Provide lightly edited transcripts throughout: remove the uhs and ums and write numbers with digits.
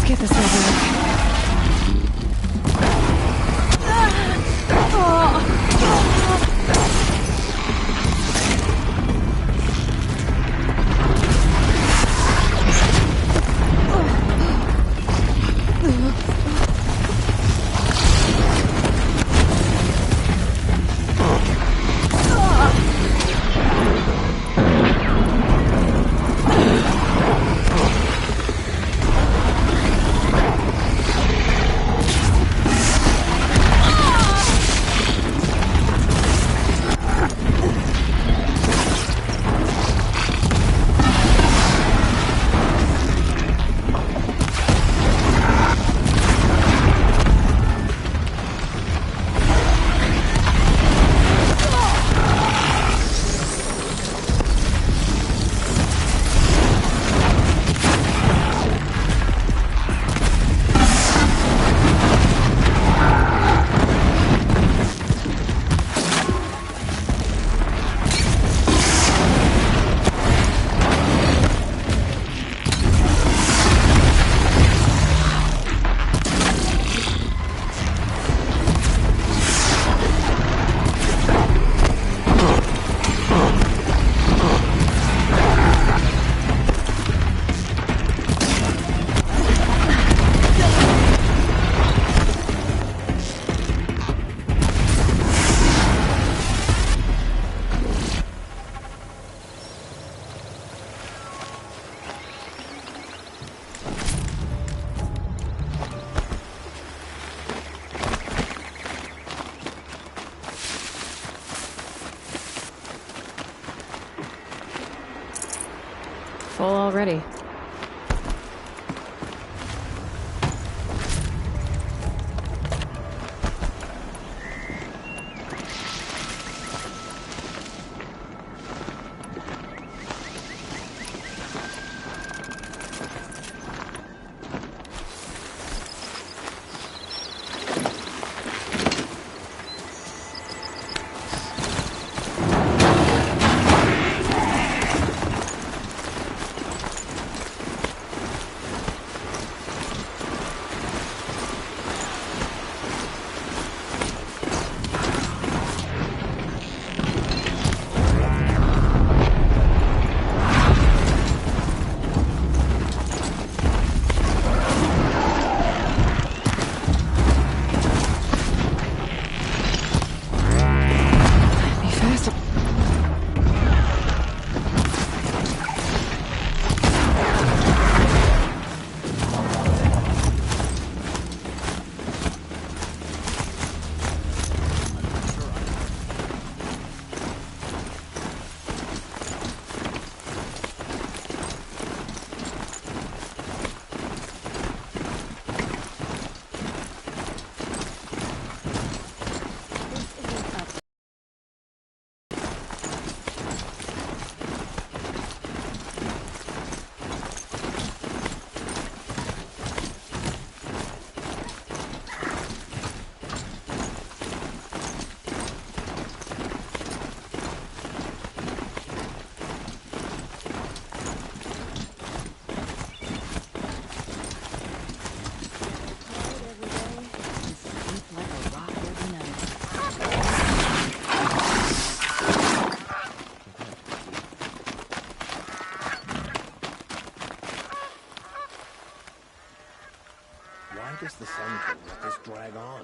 get this over with. Full already. Does the Sun King let this drag on?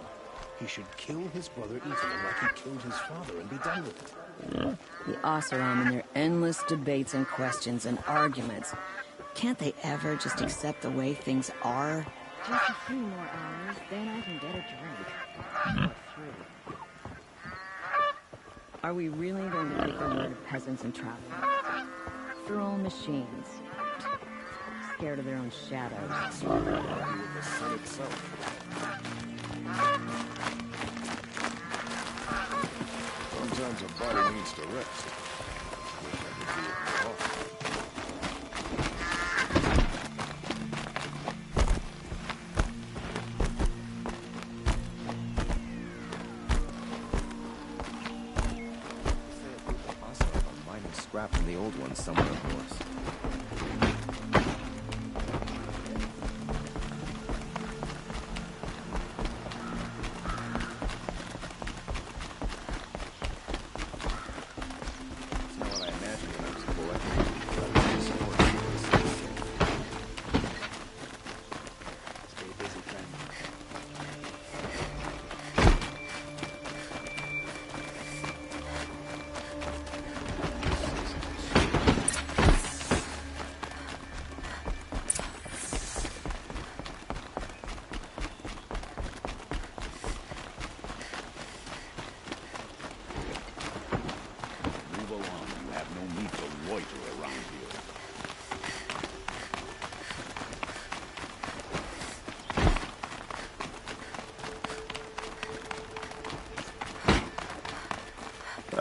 He should kill his brother Ethan like he killed his father and be done with it. The Oseram and their endless debates and questions and arguments. Can't they ever just accept the way things are? Just a few more hours, then I can get a drink. Or three. Are we really going to take the word of peasants and travelers? They're all machines. Scared of their own shadows. So with the sun itself. Sometimes a body needs to rest. Wish I could do it more often. Scrap from the old one somewhere, of course.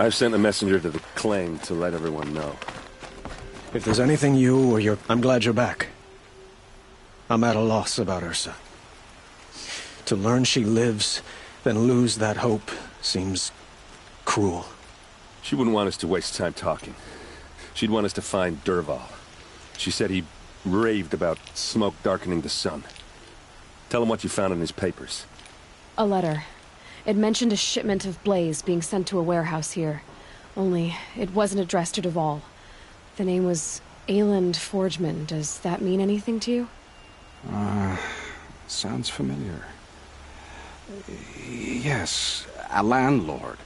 I've sent a messenger to the claim to let everyone know. If there's anything you or your... I'm glad you're back. I'm at a loss about Ursa. To learn she lives, then lose that hope, seems cruel. She wouldn't want us to waste time talking. She'd want us to find Dervahl. She said he raved about smoke darkening the sun. Tell him what you found in his papers. A letter. It mentioned a shipment of blaze being sent to a warehouse here. Only, it wasn't addressed to Dervahl. The name was Ayland Forgeman. Does that mean anything to you? Sounds familiar. Yes, a landlord.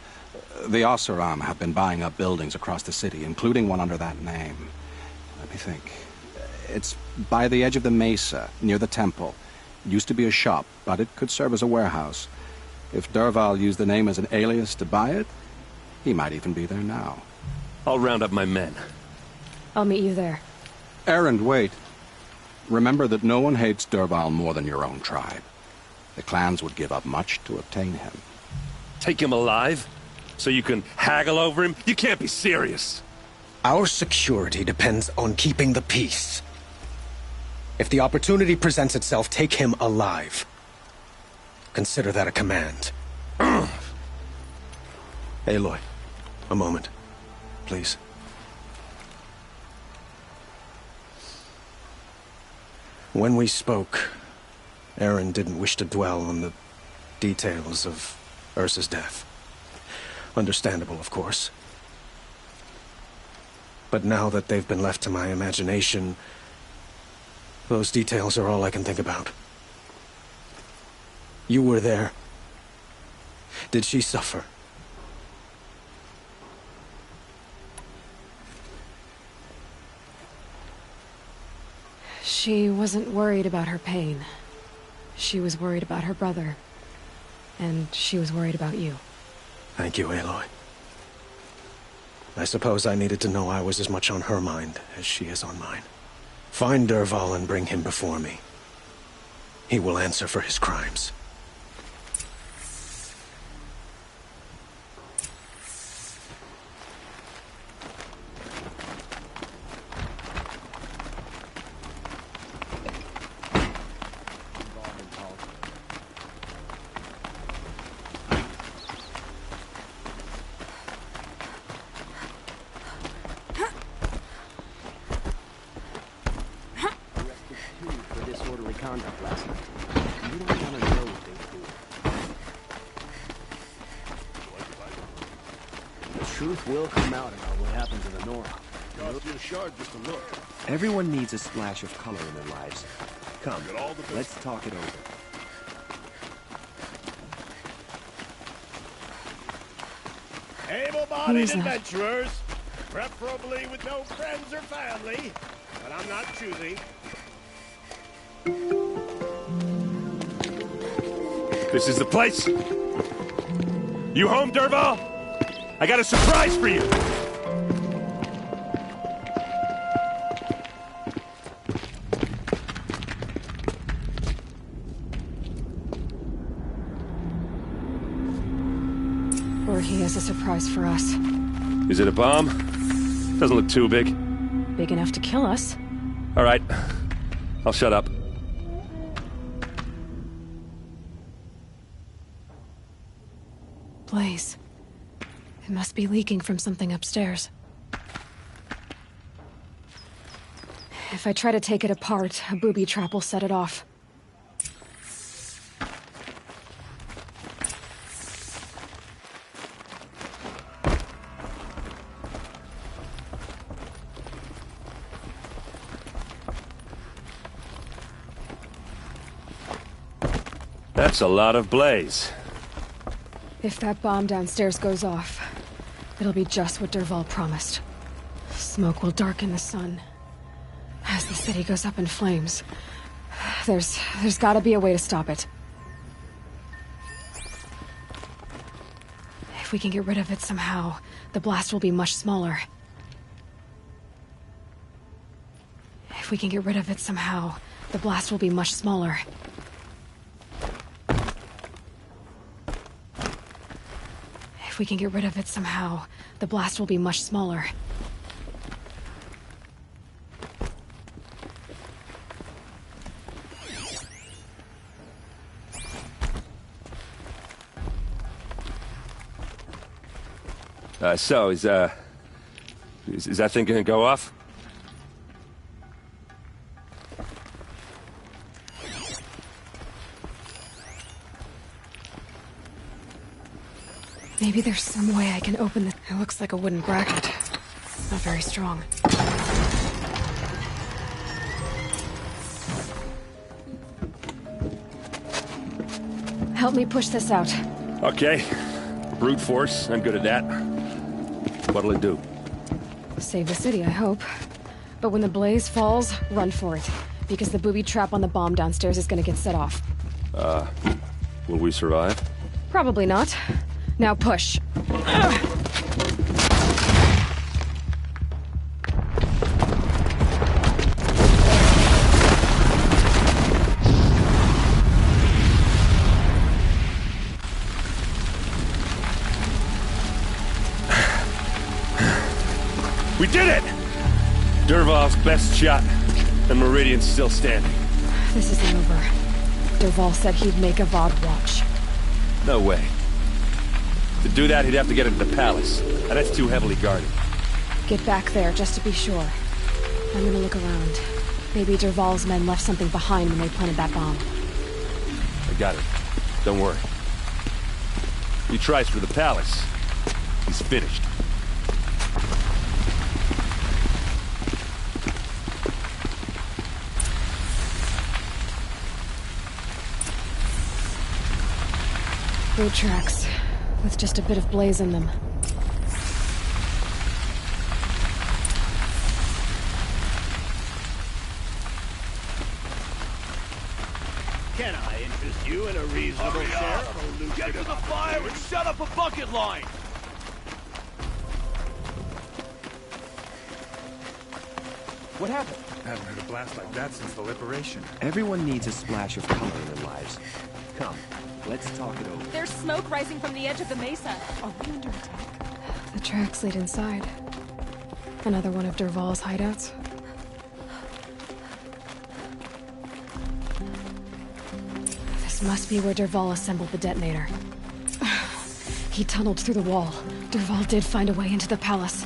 The Oseram have been buying up buildings across the city, including one under that name. Let me think. It's by the edge of the mesa, near the temple. Used to be a shop, but it could serve as a warehouse. If Dervahl used the name as an alias to buy it, he might even be there now. I'll round up my men. I'll meet you there. Errand, wait. Remember that no one hates Dervahl more than your own tribe. The clans would give up much to obtain him. Take him alive? So you can haggle over him? You can't be serious. Our security depends on keeping the peace. If the opportunity presents itself, take him alive. Consider that a command. Aloy, a moment, please. When we spoke, Aaron didn't wish to dwell on the details of Ursa's death. Understandable, of course. But now that they've been left to my imagination, those details are all I can think about. You were there. Did she suffer? She wasn't worried about her pain. She was worried about her brother. And she was worried about you. Thank you, Aloy. I suppose I needed to know I was as much on her mind as she is on mine. Find Dervahl and bring him before me. He will answer for his crimes. Conduct last night. You don't want to know what they do. The truth will come out about what happened to the Nora. Cost you a shard just to look. Everyone needs a splash of color in their lives. Come, let's talk it over. Able-bodied adventurers, preferably with no friends or family, but I'm not choosy. This is the place? You home, Dervahl? I got a surprise for you! Or he has a surprise for us. Is it a bomb? Doesn't look too big. Big enough to kill us. All right. I'll shut up. Blaze. It must be leaking from something upstairs. If I try to take it apart, a booby trap will set it off. That's a lot of blaze. If that bomb downstairs goes off, it'll be just what Dervahl promised. Smoke will darken the sun. As the city goes up in flames, there's gotta be a way to stop it. If we can get rid of it somehow, the blast will be much smaller. If we can get rid of it somehow, the blast will be much smaller. If we can get rid of it somehow, the blast will be much smaller. So, is that thing gonna go off? Maybe there's some way I can open this. It looks like a wooden bracket. Not very strong. Help me push this out. Okay. Brute force, I'm good at that. What'll it do? Save the city, I hope. But when the blaze falls, run for it. Because the booby trap on the bomb downstairs is gonna get set off. Will we survive? Probably not. Now push. We did it! Dervahl's best shot, and Meridian's still standing. This isn't over. Dervahl said he'd make Avad watch. No way. To do that, he'd have to get into the palace, and that's too heavily guarded. Get back there, just to be sure. I'm gonna look around. Maybe Dervahl's men left something behind when they planted that bomb. I got it. Don't worry. He tries for the palace. He's finished. Boot tracks, with just a bit of blaze in them. Can I interest you in a reasonable share of a lucrative... Get to the fire and shut up a bucket line! What happened? I haven't heard a blast like that since the liberation. Everyone needs a splash of color in their lives. Come, let's talk it over. There's smoke rising from the edge of the mesa. Are we under attack? The tracks lead inside. Another one of Dervahl's hideouts. This must be where Dervahl assembled the detonator. He tunneled through the wall. Dervahl did find a way into the palace.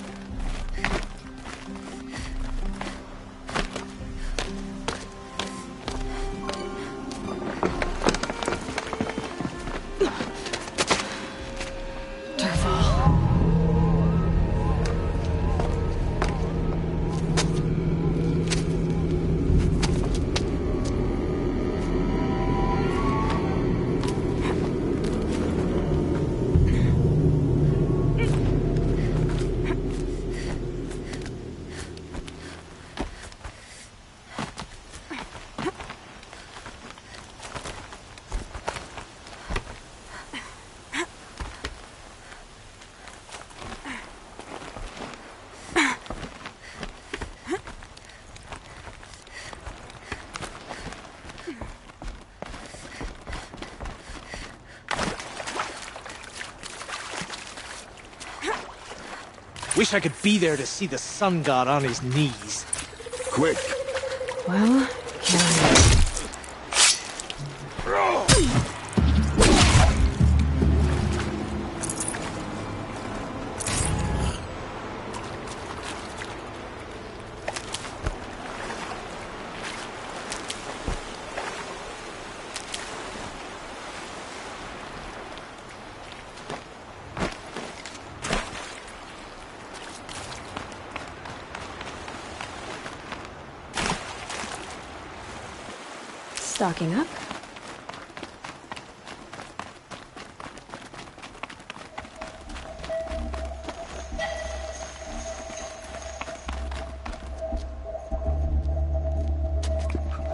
Wish I could be there to see the sun god on his knees. Quick! Well, here I am. Stocking up.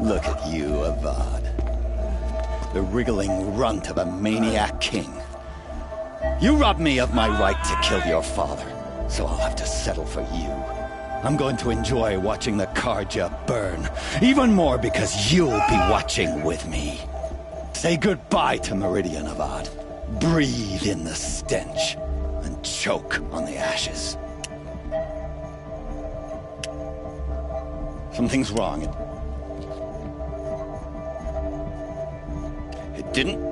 Look at you, Avad. The wriggling runt of a maniac king. You robbed me of my right to kill your father, so I'll have to settle for you. I'm going to enjoy watching the Karja burn, even more because you'll be watching with me. Say goodbye to Meridian, Avad. Breathe in the stench. choke on the ashes. Something's wrong. It didn't...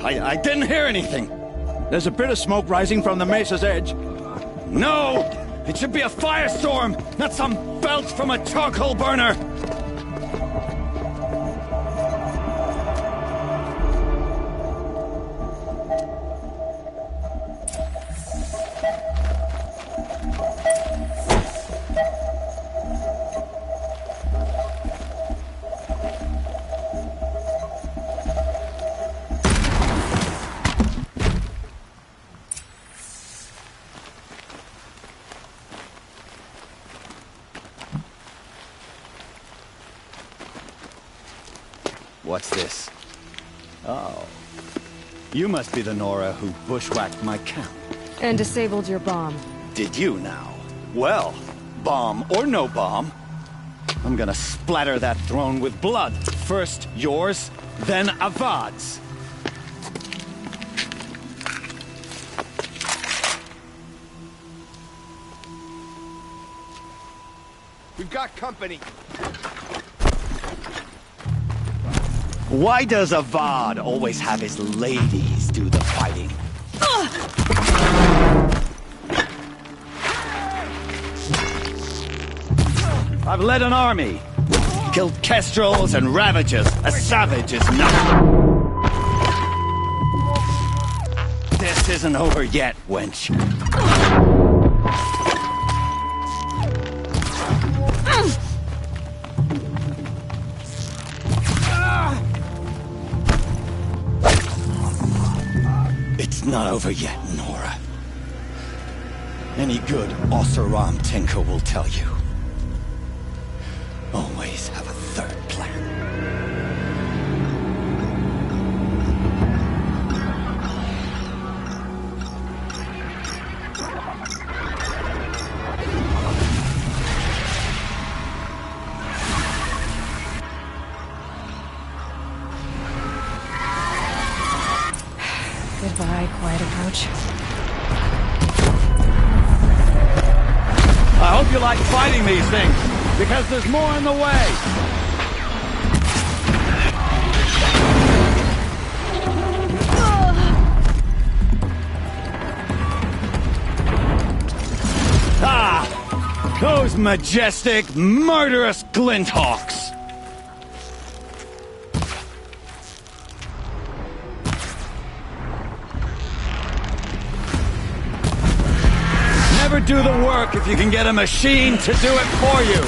I didn't hear anything. There's a bit of smoke rising from the mesa's edge. No! It should be a firestorm, not some belch from a charcoal burner! What's this? Oh. You must be the Nora who bushwhacked my camp. And disabled your bomb. Did you now? Well, bomb or no bomb, I'm gonna splatter that throne with blood. First yours, then Avad's. We've got company. Why does Avad always have his ladies do the fighting? I've led an army, killed kestrels and ravagers. A savage is not. This isn't over yet, wench. It's not over yet, Nora. Any good Oseram tinker will tell you. Always have a third plan. Goodbye, quiet approach. I hope you like fighting these things, because there's more in the way. Ah! Those majestic, murderous glinthawks! Never do the work if you can get a machine to do it for you.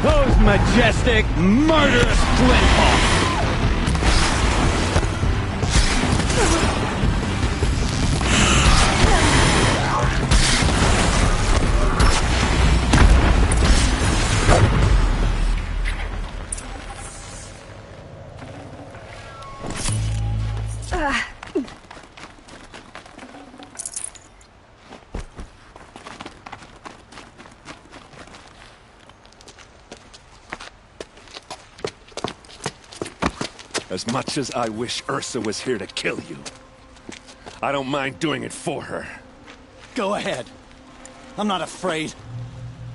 Those majestic, murderous glinthawks! As much as I wish Ursa was here to kill you, I don't mind doing it for her. Go ahead. I'm not afraid.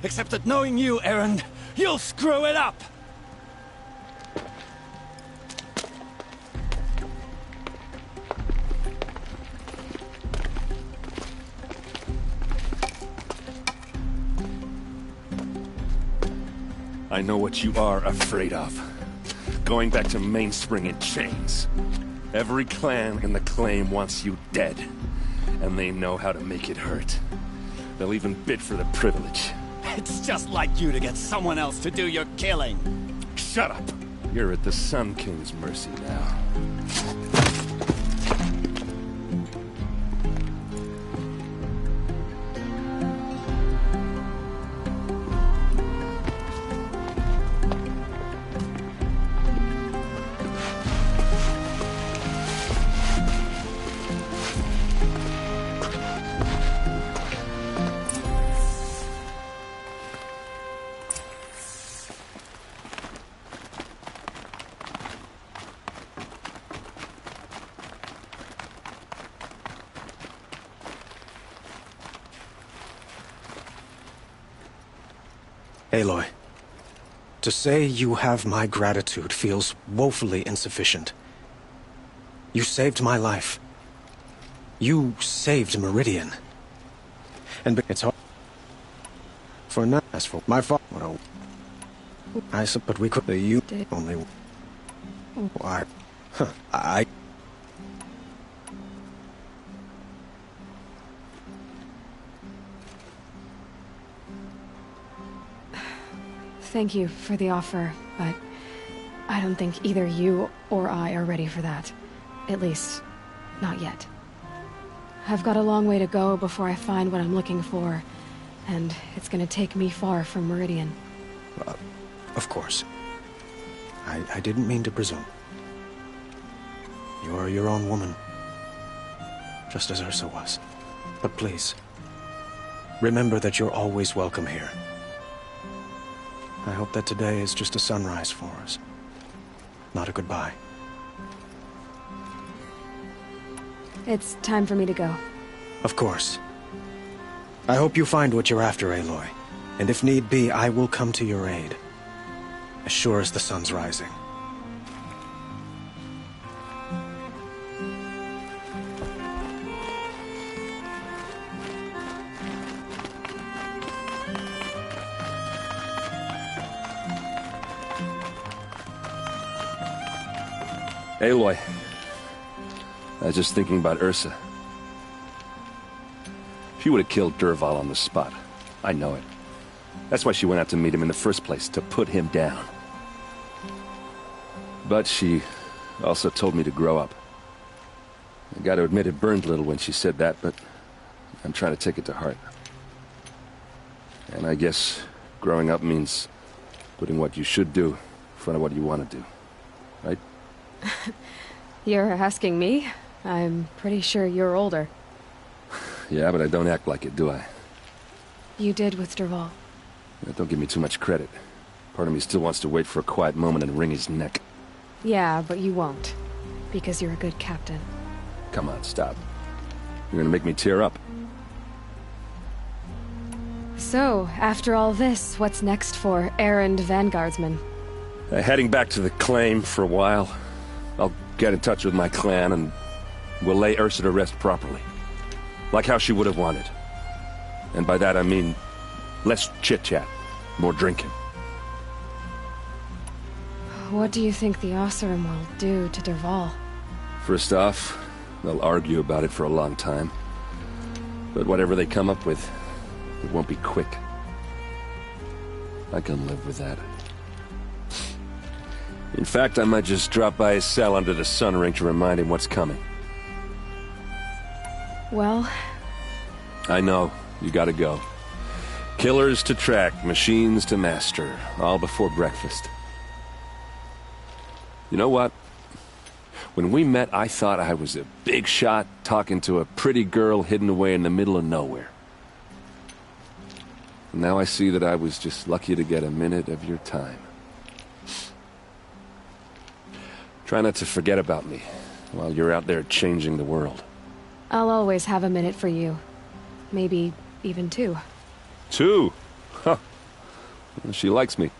Except that knowing you, Erend, you'll screw it up! I know what you are afraid of. Going back to Mainspring in chains. Every clan in the claim wants you dead. And they know how to make it hurt. They'll even bid for the privilege. It's just like you to get someone else to do your killing. Shut up! You're at the Sun King's mercy now. Aloy, to say you have my gratitude feels woefully insufficient. You saved my life. You saved Meridian. And it's hard for now. As for my father, but we could. You only. Why? Huh, I. Thank you for the offer, but I don't think either you or I are ready for that. At least, not yet. I've got a long way to go before I find what I'm looking for, and it's gonna take me far from Meridian. Of course. I didn't mean to presume. You're your own woman, just as Ursa was. But please, remember that you're always welcome here. I hope that today is just a sunrise for us, not a goodbye. It's time for me to go. Of course. I hope you find what you're after, Aloy. And if need be, I will come to your aid. As sure as the sun's rising. Aloy, I was just thinking about Ursa. She would have killed Dervahl on the spot. I know it. That's why she went out to meet him in the first place, to put him down. But she also told me to grow up. I gotta admit it burned a little when she said that, but I'm trying to take it to heart. And I guess growing up means putting what you should do in front of what you want to do. Right? You're asking me? I'm pretty sure you're older. Yeah, but I don't act like it, do I? You did with Dervahl. Don't give me too much credit. Part of me still wants to wait for a quiet moment and wring his neck. Yeah, but you won't. Because you're a good captain. Come on, stop. You're gonna make me tear up. So, after all this, what's next for errand vanguardsman? Heading back to the claim for a while. I'll get in touch with my clan and we'll lay Ursa to rest properly. Like how she would have wanted. And by that I mean less chit-chat, more drinking. What do you think the Oseram will do to Dervahl? First off, they'll argue about it for a long time. But whatever they come up with, it won't be quick. I can live with that. In fact, I might just drop by his cell under the sun ring to remind him what's coming. Well... I know. You gotta go. Killers to track, machines to master, all before breakfast. You know what? When we met, I thought I was a big shot talking to a pretty girl hidden away in the middle of nowhere. And now I see that I was just lucky to get a minute of your time. Try not to forget about me while you're out there changing the world. I'll always have a minute for you. Maybe even two. 2? Huh. She likes me.